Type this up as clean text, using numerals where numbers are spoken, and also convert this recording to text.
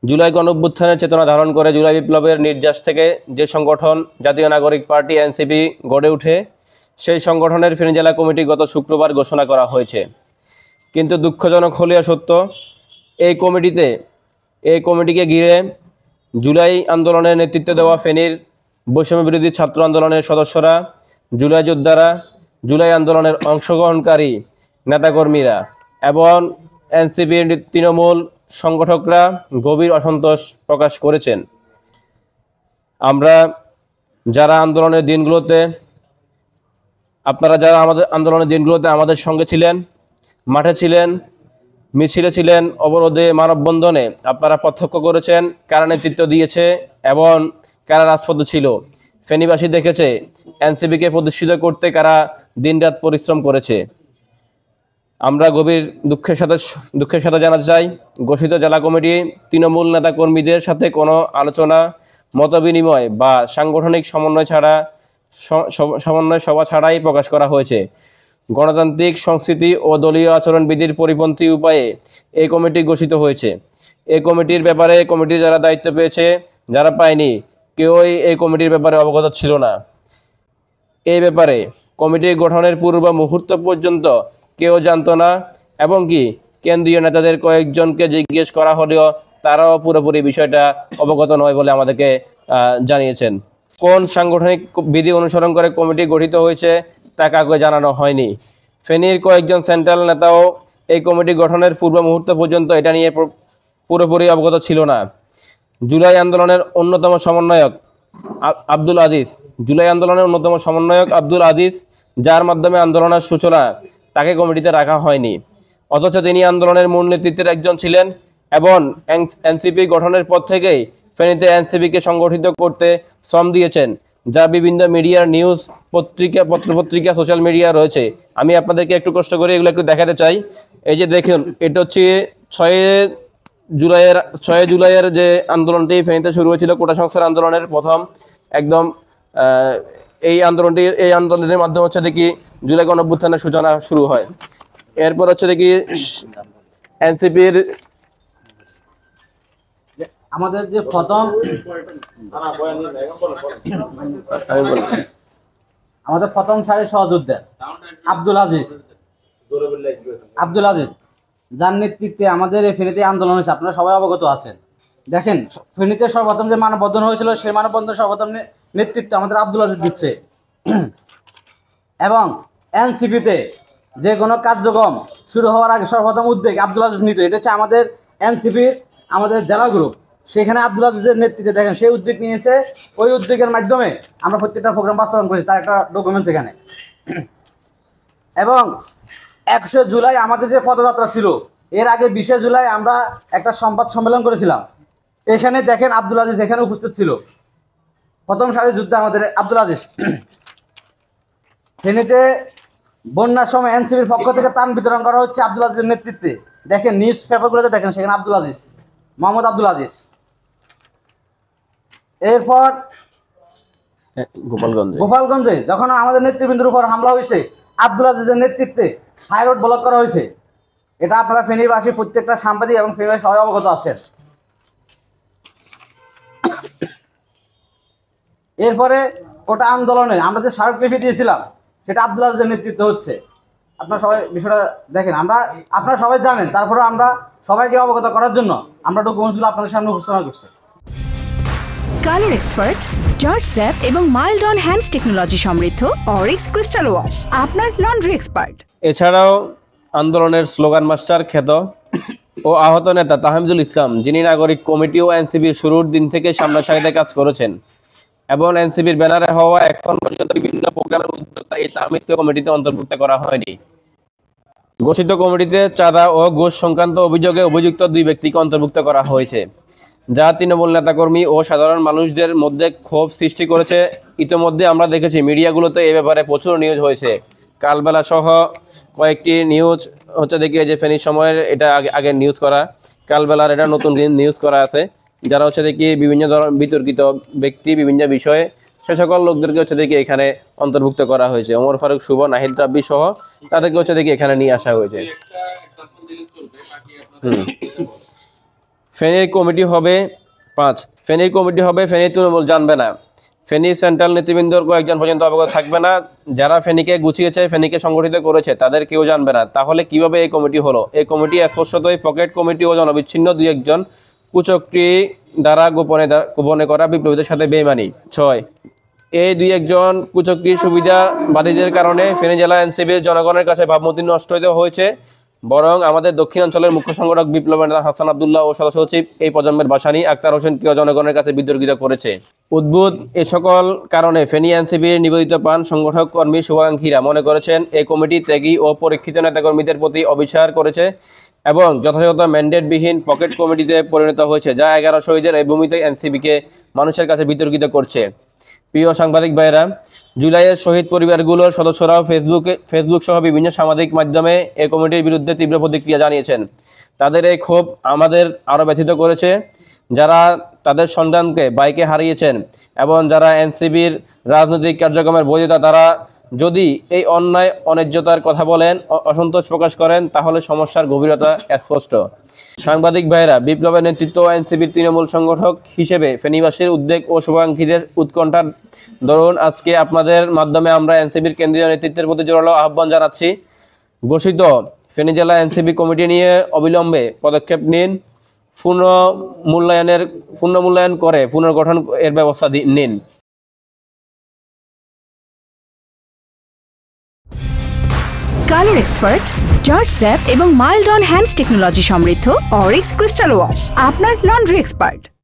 জুলাই গণঅভ্যুত্থানের চেতনা ধারণ করে জুলাই বিপ্লবের নির্যাস থেকে যে সংগঠন জাতীয় নাগরিক পার্টি এনসিপি গড়ে ওঠে, সেই সংগঠনের ফেনী জেলা কমিটি গত শুক্রবার ঘোষণা করা হয়েছে। কিন্তু দুঃখজনক হলেও সত্য, এই কমিটিকে ঘিরে জুলাই আন্দোলনের নেতৃত্ব দেওয়া ফেনীর বৈষম্য বিরোধী ছাত্র আন্দোলনের সদস্যরা, জুলাই যোদ্ধারা, জুলাই আন্দোলনের অংশগ্রহণকারী নেতাকর্মীরা এবং এনসিপির তৃণমূল সংগঠকরা গভীর অসন্তোষ প্রকাশ করেছেন। যারা আন্দোলনের দিনগুলোতে আমাদের সঙ্গে ছিলেন, মাঠে ছিলেন, মিছিলে ছিলেন, অবরোধে, মানববন্ধনে আপনারা প্রত্যক্ষ করেছেন কারা নেতৃত্ব দিয়েছে এবং কারা রাজপথে ছিল। ফেনীবাসী দেখেছে এনসিপিকে প্রতিষ্ঠিত করতে কারা দিনরাত পরিশ্রম করেছে। আমরা গভীর দুঃখের সাথে জানাতে চাই, ঘোষিত জেলা কমিটি তৃণমূল নেতা কর্মীদের সাথে কোনো আলোচনা, মতবিনিময় বা সাংগঠনিক সমন্বয় সভা ছাড়াই প্রকাশ করা হয়েছে। গণতান্ত্রিক সংস্কৃতি ও দলীয় আচরণবিধির পরিপন্থী উপায়ে এই কমিটি ঘোষিত হয়েছে। এই কমিটির ব্যাপারে কমিটি যারা দায়িত্ব পেয়েছে, যারা পায়নি, কেউই এই কমিটির ব্যাপারে অবগত ছিল না। এই ব্যাপারে কমিটি গঠনের পূর্ব মুহূর্ত পর্যন্ত কেউ জানত না, এবং কি কেন্দ্রীয় নেতাদের কয়েকজনকে জিজ্ঞেস করা হলেও তারাও পুরোপুরি বিষয়টা অবগত নয় বলে আমাদেরকে জানিয়েছেন। কোন সাংগঠনিক বিধি অনুসরণ করে কমিটি গঠিত হয়েছে তা কাউকে জানানো হয়নি। ফেনীর কয়েকজন সেন্ট্রাল নেতাও এই কমিটি গঠনের পূর্ব মুহূর্ত পর্যন্ত এটা নিয়ে পুরোপুরি অবগত ছিল না। জুলাই আন্দোলনের অন্যতম সমন্বয়ক আব্দুল আজিজ, যার মাধ্যমে আন্দোলনের সূচনা, তাকে কমিটিতে রাখা হয়নি। অথচ তিনি আন্দোলনের মূল নেতৃত্বের একজন ছিলেন এবং এনসিপি গঠনের পর থেকেই ফেনীতে এনসিপিকে সংগঠিত করতে শ্রম দিয়েছেন, যা বিভিন্ন মিডিয়ার নিউজ, পত্রপত্রিকা, সোশ্যাল মিডিয়া রয়েছে। আমি আপনাদেরকে একটু কষ্ট করে এগুলো একটু দেখাতে চাই। এই যে দেখুন, এটা হচ্ছে 6 জুলাইয়ের যে আন্দোলনটি ফেনীতে শুরু হয়েছিল, কোটা সংস্কার আন্দোলনের প্রথম একদম এই আন্দোলনের মাধ্যমে হচ্ছে দেখি জুলাই গণঅভ্যুত্থানের সূচনা শুরু হয়। এরপর হচ্ছে দেখি এনসিপির আমাদের যে প্রথম সারির সহযোদ্ধা আব্দুল আজিজ, যার নেতৃত্বে আমাদের এই ফেনীতে আন্দোলন হয়েছে, আপনারা সবাই অবগত আছেন। দেখেন, ফেনীতে সর্বপ্রথম যে মানববন্ধন হয়েছিল, সেই মানববন্ধন সর্বপ্রথম নেতৃত্ব আমাদের আব্দুল আজিজ দিচ্ছে। এবং এনসিপিতে যে কোনো কার্যক্রম শুরু হওয়ার আগে সর্বপ্রথম উদ্যোগ আব্দুল আজিজ নিত। এটা হচ্ছে আমাদের এনসিপির আমাদের জেলা গ্রুপ, সেখানে আব্দুল আজিজের নেতৃত্বে দেখেন সেই উদ্যোগ নিয়েছে। ওই উদ্যোগের মাধ্যমে আমরা প্রত্যেকটা প্রোগ্রাম বাস্তবায়ন করেছি, তার একটা ডকুমেন্টস এখানে। এবং 1 জুলাই আমাদের যে পদযাত্রা ছিল, এর আগে 20 জুলাই আমরা একটা সংবাদ সম্মেলন করেছিলাম। এখানে দেখেন আব্দুল আজিজ এখানে উপস্থিত ছিল, প্রথম সারির যুদ্ধে আমাদের আব্দুল আজিজ। ফেনীতে বন্যার সময় এনসিপির পক্ষ থেকে ত্রাণ বিতরণ করা হচ্ছে আব্দুল আজিজের নেতৃত্বে। দেখেন নিউজ পেপারগুলোতে দেখেন, সেখানে আব্দুল আজিজ, মোহাম্মদ আব্দুল আজিজ। এরপর গোপালগঞ্জে যখন আমাদের নেতৃবৃন্দের উপর হামলা হয়েছে, আব্দুল আজিজের নেতৃত্বে হাই রোড ব্লক করা হয়েছে। এটা আপনারা ফেনীবাসী প্রত্যেকটা সাংবাদিক এবং ফেনীবাসী সবাই অবগত আছেন। এরপরে কোটা আন্দোলনে আমরা যে স্মারকলিপি দিয়েছিলাম, সেটা আব্দুল আজিজের নেতৃত্ব হচ্ছে। আপনারা সবাই বিষয়টা দেখেন, আপনারা সবাই জানেন। তারপরে আমরা সবাইকে অবগত করার জন্য আমরা ডকুমেন্টসগুলো আপনাদের সামনে উপস্থাপন করছি। কালার এক্সপার্ট, জর্জ স্যাপ এবং মাইল্ড অন হ্যান্ডস টেকনোলজি সমৃদ্ধ অরিক্স ক্রিস্টাল ওয়াশ, আপনার লন্ড্রি এক্সপার্ট। এছাড়াও আন্দোলনের স্লোগান মাস্টার খ্যাত ও আহত নেতা তাহমিদুল ইসলাম, যিনি নাগরিক কমিটি ও এনসিপির শুরুর দিন থেকে সামনাসারিতে কাজ করেছেন এবং এনসিপির ব্যানারে হওয়া এখন পর্যন্ত বিভিন্ন প্রোগ্রামের উদ্যোক্তা, এই তাহমিদকে কমিটিতে অন্তর্ভুক্ত করা হয়নি। ঘোষিত কমিটিতে চাঁদা ও ঘুষ সংক্রান্ত অভিযোগে অভিযুক্ত 2 ব্যক্তিকে অন্তর্ভুক্ত করা হয়েছে, যা তৃণমূল নেতাকর্মী ও সাধারণ মানুষদের মধ্যে ক্ষোভ সৃষ্টি করেছে। ইতিমধ্যে আমরা দেখেছি মিডিয়াগুলোতে এই ব্যাপারে প্রচুর নিউজ হয়েছে। কালবেলা সহ কয়েকটি নিউজ হচ্ছে দেখি যে ফেনীর সময়ের এটা আগে নিউজ করা, কালবেলার এটা নতুন নিউজ করা আছে, যারা হচ্ছে দেখি বিভিন্ন ধরনের বিতর্কিত ব্যক্তি, বিভিন্ন বিষয়ে সে সকল লোকদেরকে হচ্ছে দেখি এখানে অন্তর্ভুক্ত করা হয়েছে। ওমর ফারুক, শুভ, নাহিদ রাব্বি সহ তাদেরকে হচ্ছে দেখি এখানে নিয়ে আসা হয়েছে। ফেনীর কমিটি হবে 5। ফেনীর কমিটি হবে ফেনী তৃণমূল জানবে না। ফেনী সেন্ট্রাল নেতৃবৃন্দর কয়েকজন পর্যন্ত অবগত থাকবে না। যারা ফেনীকে গুছিয়েছে, ফেনীকে সংগঠিত করেছে, তাদের কেউ জানবে না। তাহলে কিভাবে এই কমিটি হলো? এই কমিটি স্পষ্টতই পকেট কমিটি ও জনবিচ্ছিন্ন দুই একজন কুচক্রী দ্বারা গোপনে করা বিপ্লবীদের সাথে বেইমানি। 6, এই দুই একজন কুচক্রী সুবিধাবাদীদের কারণে ফেনী জেলা এনসিবির জনগণের কাছে ভাবমূর্তি নষ্ট হয়েছে। বরং আমাদের দক্ষিণাঞ্চলের মুখ্য সংগঠক বিপ্লবী নেতা হাসান আব্দুল্লাহ ও সদস্য সচিব এই প্রজন্মের ভাসানী আক্তার হোসেনকেও জনগণের কাছে বিতর্কিত করেছে। উদ্ভুত এ সকল কারণে ফেনী এনসিবির নিবেদিত প্রাণ সংগঠক কর্মী শুভাকাঙ্ক্ষীরা মনে করেছেন এই কমিটি ত্যাগী ও পরীক্ষিত নেতাকর্মীদের প্রতি অবিচার করেছে এবং যথাযথ ম্যান্ডেটবিহীন পকেট কমিটিতে পরিণত হয়েছে, যা 11 শহীদের এই ভূমিতে এনসিবিকে মানুষের কাছে বিতর্কিত করছে। প্রিয় সাংবাদিক ভাইয়েরা, জুলাইয়ের শহীদ পরিবারগুলোর সদস্যরাও ফেসবুক সহ বিভিন্ন সামাজিক মাধ্যমে এই কমিটির বিরুদ্ধে তীব্র প্রতিক্রিয়া জানিয়েছেন। তাদের এই ক্ষোভ আমাদের আরও ব্যথিত করেছে। যারা তাদের সন্তানকে বাইকে হারিয়েছেন এবং যারা এনসিবির রাজনৈতিক কার্যক্রমের বৈধতা, তারা যদি এই অন্যায় অন্যায্যতার কথা বলেন, অসন্তোষ প্রকাশ করেন, তাহলে সমস্যার গভীরতা স্পষ্ট। সাংবাদিক ভাইয়েরা, বিপ্লবের নেতৃত্ব এনসিবির তৃণমূল সংগঠক হিসেবে ফেনীবাসীর উদ্বেগ ও শুভাকাঙ্ক্ষীদের উৎকণ্ঠার দরুন আজকে আপনাদের মাধ্যমে আমরা এনসিবির কেন্দ্রীয় নেতৃত্বের প্রতি জোরালো আহ্বান জানাচ্ছি। ঘোষিত ফেনী জেলা এনসিবি কমিটি নিয়ে অবিলম্বে পদক্ষেপ নিন। পুনর্মূল্যায়ন করে পুনর্গঠন এর ব্যবস্থা নিন। কালার এক্সপার্ট, জর্জ স্যাপ এবং মাইল্ড অন হ্যান্ডস টেকনোলজি সমৃদ্ধ অরিক্স ক্রিস্টাল ওয়াশ আপনার লন্ড্রি এক্সপার্ট।